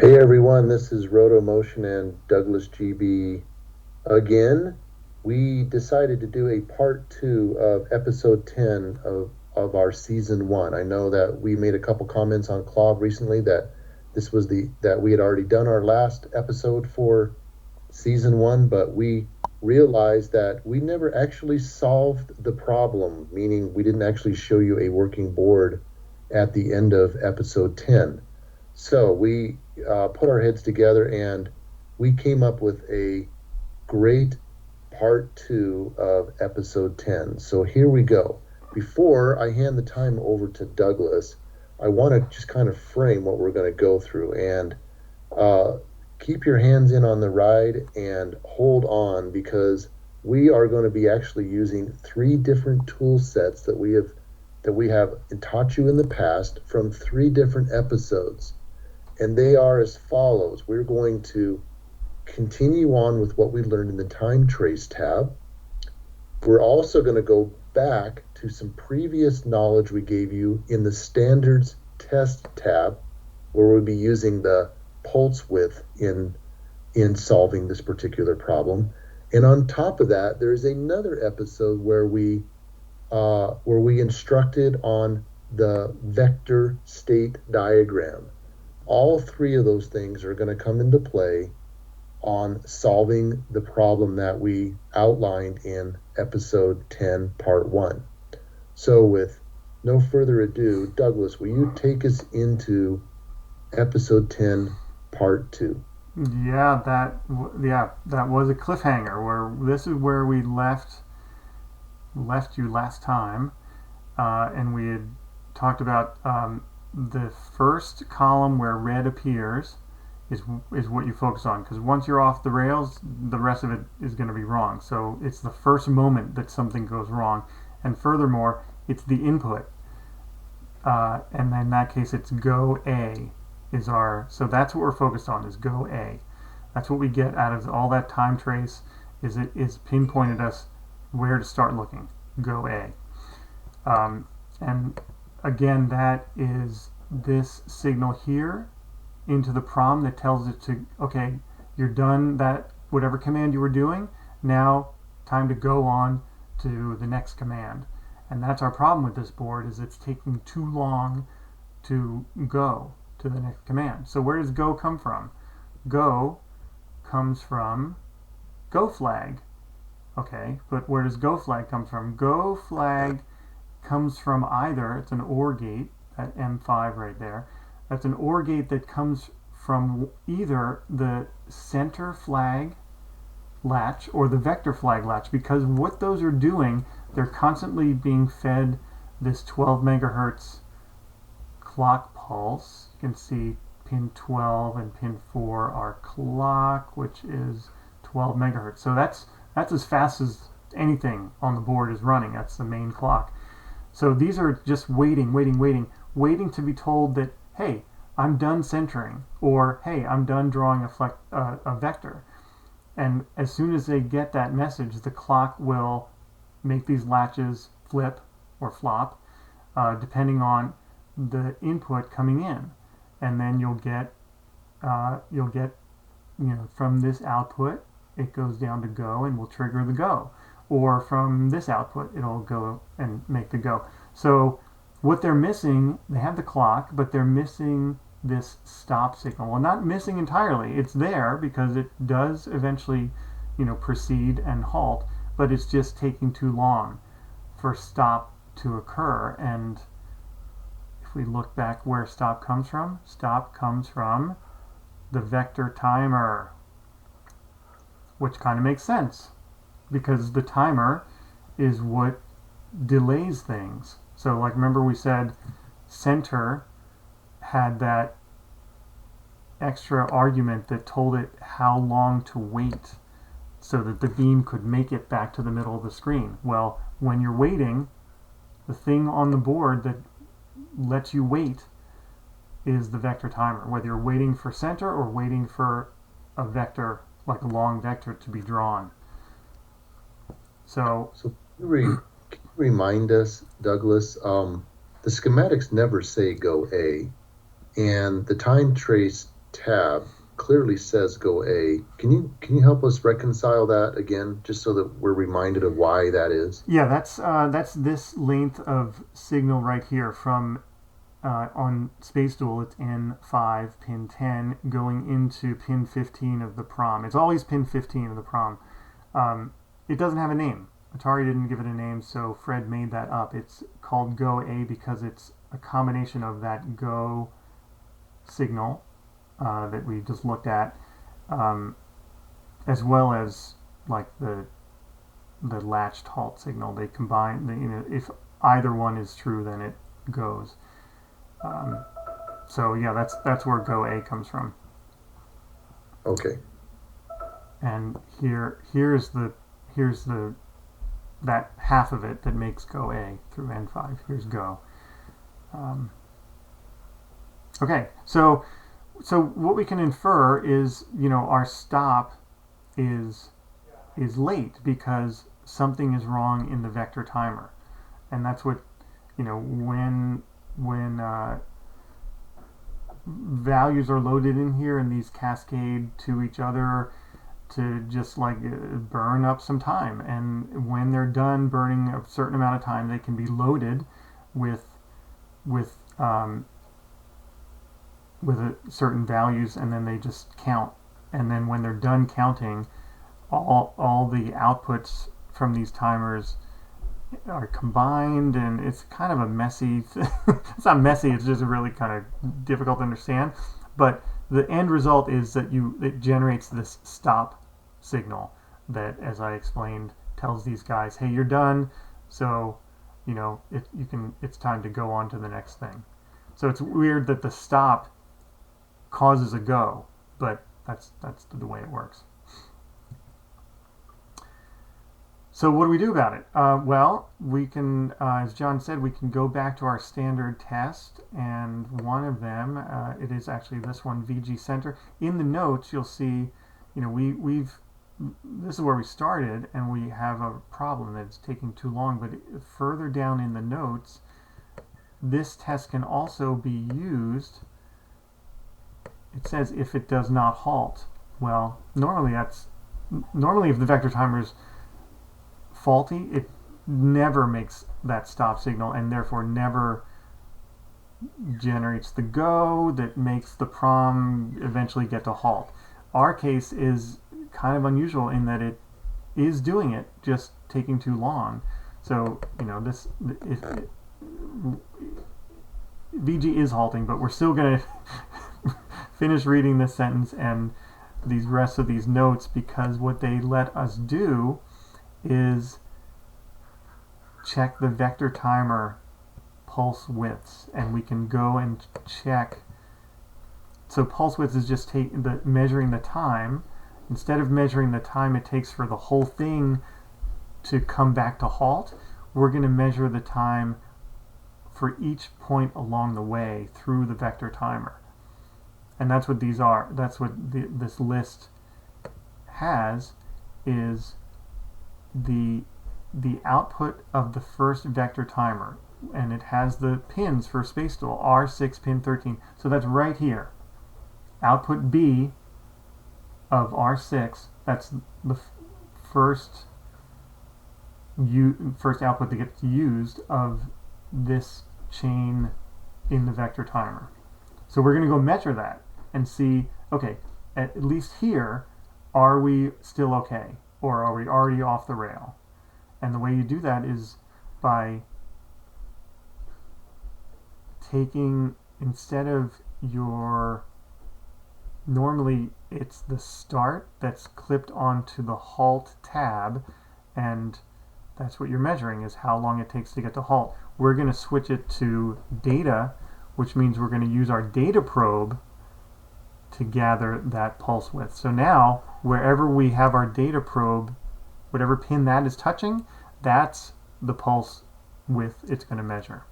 Hey everyone, this is Roto Motion and Douglas GB again. We decided to do a part two of episode 10 of our season one. I know that we made a couple comments on Clav recently that that we had already done our last episode for season one, but we realized that we never actually solved the problem, meaning we didn't actually show you a working board at the end of episode 10. So we put our heads together and we came up with a great part two of episode 10. So here we go. Before I hand the time over to Douglas, I want to just kind of frame what we're going to go through and uh, keep your hands in on the ride and hold on because we are going to be actually using three different tool sets that we have taught you in the past from three different episodes, and they are as follows. We're going to continue on with what we learned in the time trace tab. We're also going to go back to some previous knowledge we gave you in the standards test tab, where we'll be using the pulse width in solving this particular problem. And on top of that, there's another episode where we instructed on the vector state diagram. All three of those things are going to come into play on solving the problem that we outlined in episode 10, part 1. So, with no further ado, Douglas, will you take us into episode 10, part 2? Yeah, that was a cliffhanger. Where this is where we left you last time, and we had talked about the first column where red appears is what you focus on, because once you're off the rails, the rest of it is going to be wrong. So it's the first moment that something goes wrong, and furthermore, it's the input, and in that case, it's go A is our. So that's what we're focused on, is go A. That's what we get out of all that time trace. Is it is pinpointed us where to start looking. Go A. And again, that is this signal here into the prom that tells it to, okay, you're done that whatever command you were doing, now time to go on to the next command. And that's our problem with this board, is it's taking too long to go to the next command. So where does go come from? Go comes from go flag. Okay, but where does go flag come from? Go flag comes from either, it's an OR gate, at M5 right there. That's an OR gate that comes from either the center flag latch or the vector flag latch, because what those are doing, they're constantly being fed this 12 megahertz clock pulse. You can see pin 12 and pin 4 are clock, which is 12 megahertz. So that's as fast as anything on the board is running. That's the main clock. So these are just waiting to be told that, hey, I'm done centering, or hey, I'm done drawing a vector. And as soon as they get that message, the clock will make these latches flip or flop, depending on the input coming in. And then you'll get from this output, it goes down to go and will trigger the go. Or from this output, it'll go and make the go. So what they're missing, they have the clock, but they're missing this stop signal. Well, not missing entirely. It's there because it does eventually, proceed and halt, but it's just taking too long for stop to occur. And if we look back where stop comes from the vector timer, which kind of makes sense because the timer is what delays things. So, like, remember we said center had that extra argument that told it how long to wait so that the beam could make it back to the middle of the screen. Well, when you're waiting, the thing on the board that lets you wait is the vector timer, whether you're waiting for center or waiting for a vector, like a long vector, to be drawn. So So can you remind us, Douglas, the schematics never say go A, and the time trace tab clearly says go A. Can you help us reconcile that again, just so that we're reminded of why that is? Yeah, that's this length of signal right here from on Space Duel. It's N5 pin 10 going into pin 15 of the prom. It's always pin 15 of the prom. It doesn't have a name. Atari didn't give it a name, so Fred made that up. It's called Go A because it's a combination of that Go signal that we just looked at, um, as well as like the latched halt signal. They combine. If either one is true, then it goes. Um, so yeah, that's where Go A comes from. Okay. And here's the that half of it that makes Go A through N5. Here's Go. Um, okay, so what we can infer is our stop is is late because something is wrong in the vector timer, and that's what when values are loaded in here and these cascade to each other to just like burn up some time, and when they're done burning a certain amount of time, they can be loaded with with um, certain values, and then they just count, and then when they're done counting, all the outputs from these timers are combined, and it's kind of a messy it's not messy, it's just really kind of difficult to understand, but the end result is that it generates this stop signal that, as I explained, tells these guys, hey, you're done, so it's time to go on to the next thing. So it's weird that the stop causes a go, but that's the way it works. So what do we do about it? Well, we can, as John said, we can go back to our standard test, and one of them, it is actually this one, VG Center. In the notes, you'll see, we've this is where we started, and we have a problem that it's taking too long. But further down in the notes, this test can also be used. It says if it does not halt. Well, normally if the vector timer is faulty, it never makes that stop signal, and therefore never generates the go that makes the prom eventually get to halt. Our case is kind of unusual in that it is doing it, just taking too long. So this VG is halting, but we're still going to finish reading this sentence and these rest of these notes, because what they let us do is check the vector timer pulse widths, and we can go and check. So pulse width is just measuring the time. Instead of measuring the time it takes for the whole thing to come back to halt, we're going to measure the time for each point along the way through the vector timer. And that's what these are. That's what this list has, is the output of the first vector timer, and it has the pins for Space Duel, R6 pin 13. So that's right here. Output B of R6, that's the first output that gets used of this chain in the vector timer. So we're going to go measure that and see, okay, at least here, are we still okay, or are we already off the rail? And the way you do that is by taking, instead of normally it's the start that's clipped onto the halt tab, and that's what you're measuring, is how long it takes to get to halt. We're going to switch it to data, which means we're going to use our data probe to gather that pulse width. So now, wherever we have our data probe, whatever pin that is touching, that's the pulse width it's going to measure.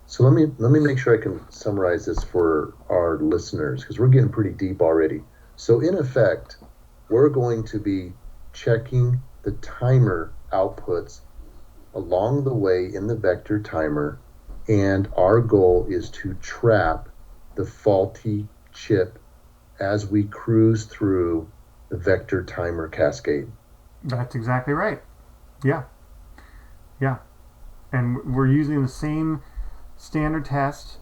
So let me make sure I can summarize this for our listeners, because we're getting pretty deep already. So in effect, we're going to be checking the timer outputs along the way in the vector timer, and our goal is to trap the faulty chip as we cruise through the vector timer cascade. That's exactly right. Yeah, yeah. And we're using the same standard test,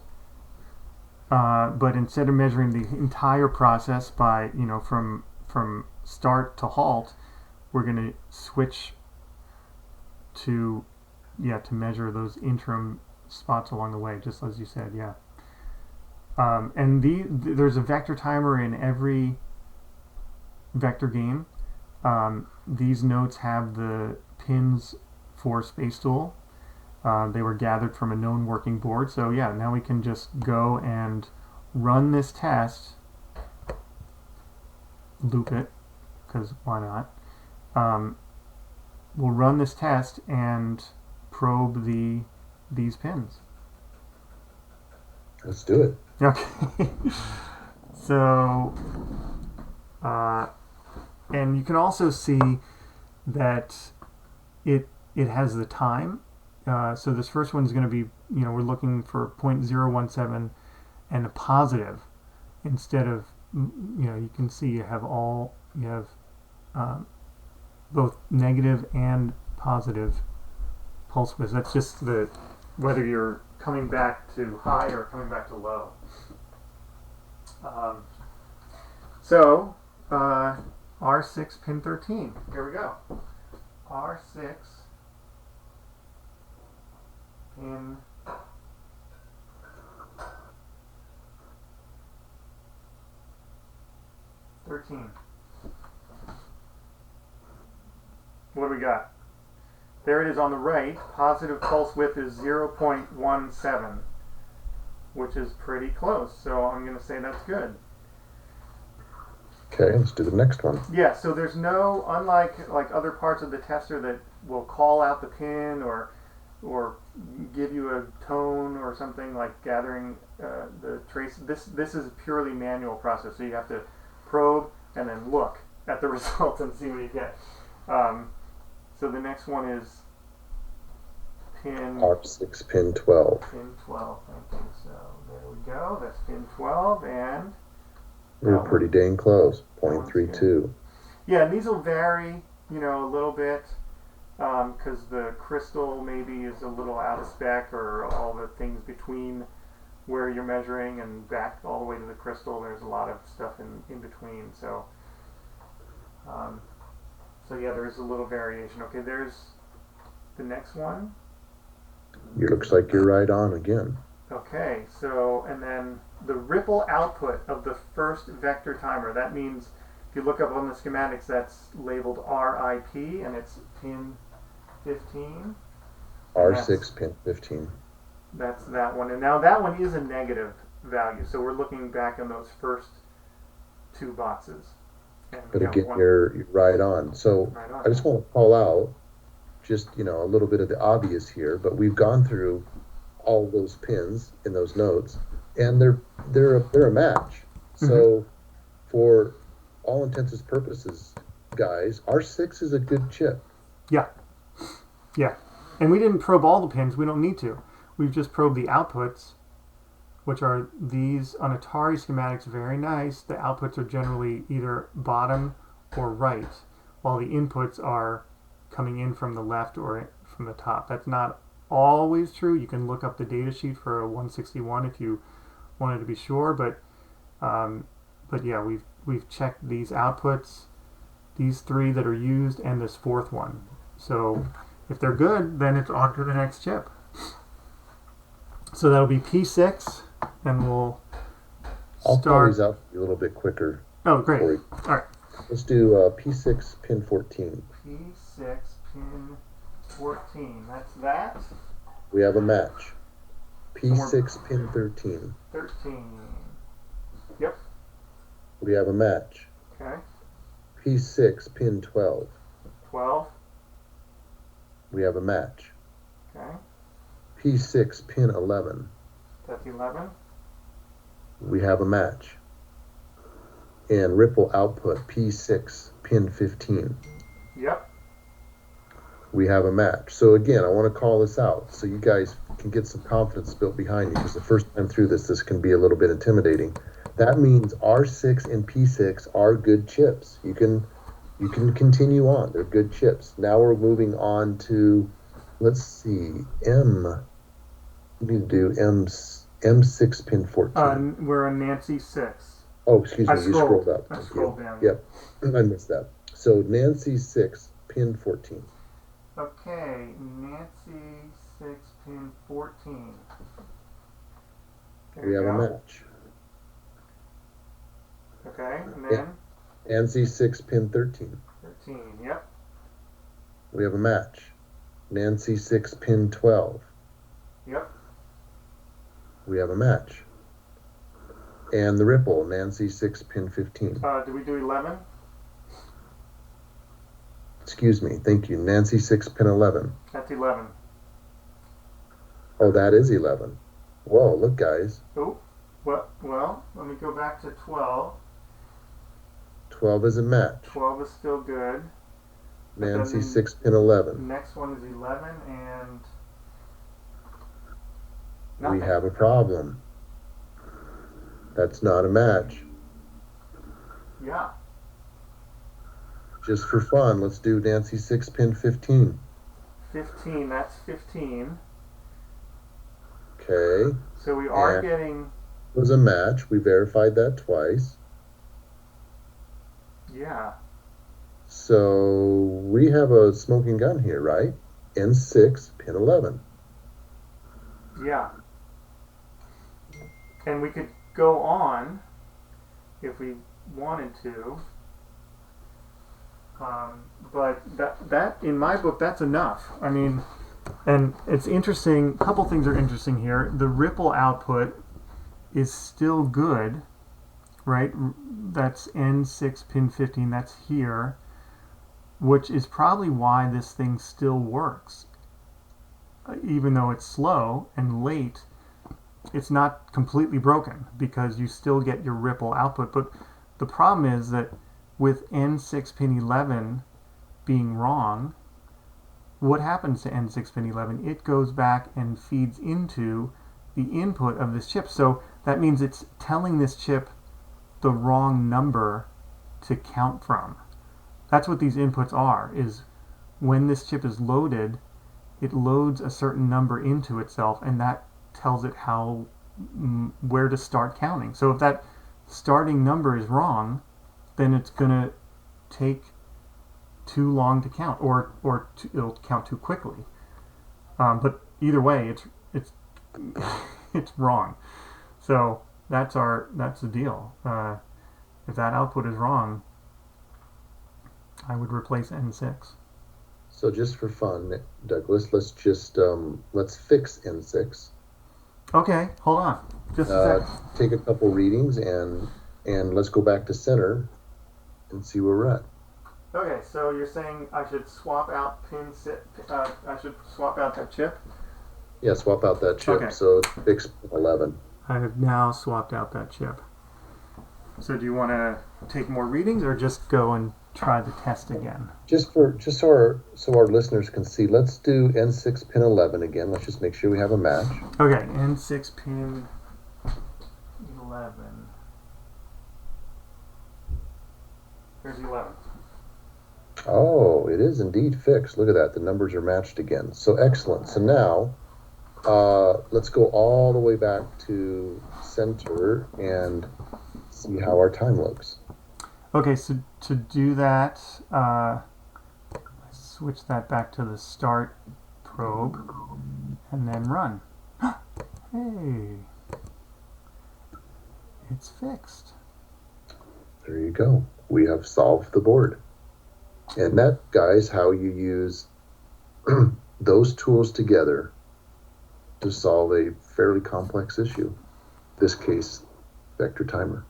but instead of measuring the entire process by from start to halt, we're going to switch to to measure those interim spots along the way, just as you said. Yeah. And there's a vector timer in every vector game. These notes have the pins for Space Duel. They were gathered from a known working board. So yeah, now we can just go and run this test, loop it, because why not? We'll run this test and probe these pins. Let's do it. Okay. So, and you can also see that it has the time. So this first one is going to be, we're looking for 0.017 and a positive instead of, you can see you have both negative and positive pulse widths. That's just whether you're coming back to high or coming back to low. So R6 pin 13. Here we go. R6 pin 13. What do we got? There it is on the right. Positive pulse width is 0.17, which is pretty close. So I'm going to say that's good. Okay, let's do the next one. Yeah, so there's no, unlike like other parts of the tester that will call out the pin or give you a tone or something like gathering the trace. This is a purely manual process, so you have to probe and then look at the results and see what you get. So the next one is pin R6 pin 12. Pin 12, thank you. So there we go. That's pin 12, and we're pretty dang close. 0.32. Yeah, and these will vary, a little bit because the crystal maybe is a little out of spec, or all the things between where you're measuring and back all the way to the crystal. There's a lot of stuff in between. So yeah, there's a little variation. Okay, there's the next one. It looks like you're right on again. Okay, so, and then the ripple output of the first vector timer. That means, if you look up on the schematics, that's labeled RIP, and it's pin 15. R6 pin 15. That's that one. And now that one is a negative value, so we're looking back in those first two boxes. But again, you're right on. So right on. I just want to call out just, a little bit of the obvious here, but we've gone through all those pins in those notes, and they're a match. Mm-hmm. So for all intents and purposes, guys, R6 is a good chip. Yeah. Yeah. And we didn't probe all the pins. We don't need to. We've just probed the outputs, which are these on Atari schematics. Very nice. The outputs are generally either bottom or right, while the inputs are coming in from the left or from the top. That's not always true. You can look up the data sheet for a 161 if you wanted to be sure, but yeah, we've checked these outputs, these three that are used, and this fourth one. So if they're good, then it's on to the next chip. So that'll be P6, and we'll I'll start these out a little bit quicker. Oh, great. All right. Let's do P6 pin 14. P6 pin 14. That's that. We have a match. P6 pin 13. 13. Yep. We have a match. Okay. P6 pin 12. 12. We have a match. Okay. P6 pin 11. That's 11. We have a match. And ripple output P6 pin 15. Yep. We have a match. So again, I want to call this out so you guys can get some confidence built behind you, because the first time through this can be a little bit intimidating. That means R6 and P6 are good chips. You can continue on. They're good chips. Now we're moving on to, let's see, We need to do M6 pin 14. We're on Nancy 6. Oh, excuse me, you scrolled up. I Thank scrolled you. down. Yep, I missed that. So Nancy 6 pin 14. Okay, Nancy 6, pin 14. There We you have a go. match. Okay, and then Nancy 6 pin 13. 13, yep. We have a match. Nancy 6 pin 12. Yep. We have a match. And the ripple, Nancy 6 pin 15. Do we do 11? Excuse me, thank you. Nancy 6 pin 11. That's 11. Oh, that is 11. Whoa, look, guys. Oh, well, let me go back to 12. 12 is a match. 12 is still good. Nancy 6 pin 11. Next one is 11 and We nothing. have a problem. That's not a match. Yeah. Just for fun, let's do Nancy 6 pin 15. 15, that's 15. Okay. So we are And getting, it was a match. We verified that twice. yeah. So we have a smoking gun here, right? N6 pin 11. Yeah. And we could go on if we wanted to. But that in my book, that's enough. I mean, and it's interesting. A couple things are interesting here. The ripple output is still good, right? That's N6 pin 15. That's here, which is probably why this thing still works. Even though it's slow and late, it's not completely broken because you still get your ripple output. But the problem is that with N6 pin 11 being wrong, what happens to N6 pin 11? It goes back and feeds into the input of this chip. So that means it's telling this chip the wrong number to count from. That's what these inputs are, is when this chip is loaded, it loads a certain number into itself, and that tells it where to start counting. So if that starting number is wrong, then it's going to take too long to count, or it'll count too quickly. But either way, it's it's wrong. So that's the deal. If that output is wrong, I would replace N6. So just for fun, Douglas, let's fix N6. Okay, hold on. Just a sec. Take a couple readings and let's go back to center and see where we're at. Okay, so you're saying I should swap out I should swap out that chip? Yeah, swap out that chip. Okay. So fix 11. I have now swapped out that chip. So do you want to take more readings or just go and try the test again? Just so our listeners can see, let's do N6 pin 11 again. Let's just make sure we have a match. Okay, N6 pin 11. Here's 11. Oh, it is indeed fixed. Look at that. The numbers are matched again. So excellent. So now let's go all the way back to center and see how our time looks. Okay, so to do that, switch that back to the start probe and then run. Hey, it's fixed. There you go. We have solved the board. And that, guys, how you use those tools together to solve a fairly complex issue. In this case, vector timer.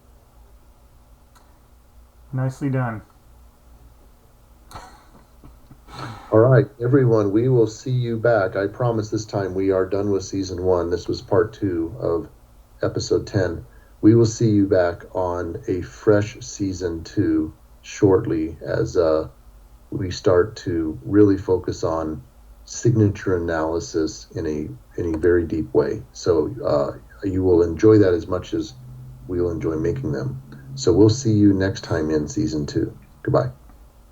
Nicely done. All right, everyone, we will see you back. I promise this time we are done with season 1. This was part 2 of episode 10. We will see you back on a fresh season 2 shortly as we start to really focus on signature analysis in a very deep way. So you will enjoy that as much as we'll enjoy making them. So we'll see you next time in season 2. Goodbye.